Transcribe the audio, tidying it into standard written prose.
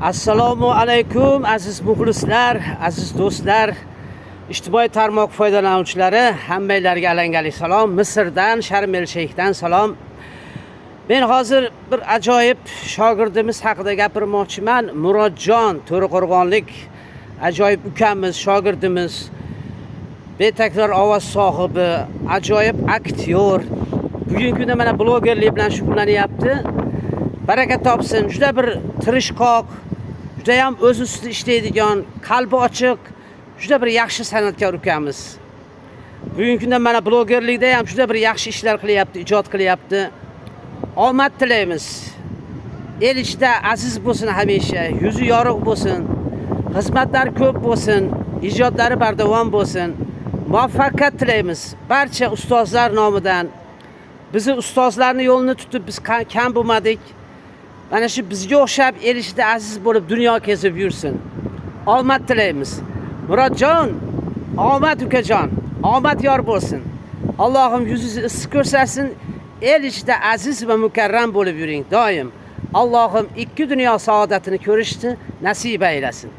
Assalomu alaykum aziz muxlislar, aziz do'stlar, ijtimoiy tarmoq foydalanuvchilari, hammanglarga alangali salom. Misrdan, Sharm el Sheyxdan salom. Men hozir bir ajoyib shogirdimiz haqida gapirmoqchiman. Murodjon To'raqo'rg'onlik ajoyib ukamiz, shogirdimiz, betakror ovoz sohibi, ajoyib aktyor. Bugungi kunda mana blogerlik bilan shug'ullanyapti. Baraka topsin. Juda bir tirishqoq, juda ham o'z ustida ishlaydigan, qalbi ochiq, juda bir yaxshi san'atkor ukamiz. Bugungi kunda mana blogerlikda ham juda bir yaxshi ishlar qilyapti, ijod qilyapti. Omad tilaymiz. El ichida aziz bo'lsin hamisha, yuzi yorug' bo'lsin, xizmatlari ko'p bo'lsin, ijodlari bardavom bo'lsin. Muvaffaqiyat tilaymiz barcha ustozlar nomidan. Bizni ustozlarning yo'lini tutib biz kam bo'lmadik. Mana shu bizga o'xshab el ichida aziz bo'lib dunyo kezib yursin. Omad tilaymiz. Murodjon, omad ukajon, omad yor bo'lsin. Allohim yuzingizni issiq ko'rsasin. El ichida aziz va mukarram bo'lib yuring doim. Allohim ikki dunyo saodatini ko'rishni nasib aylasin.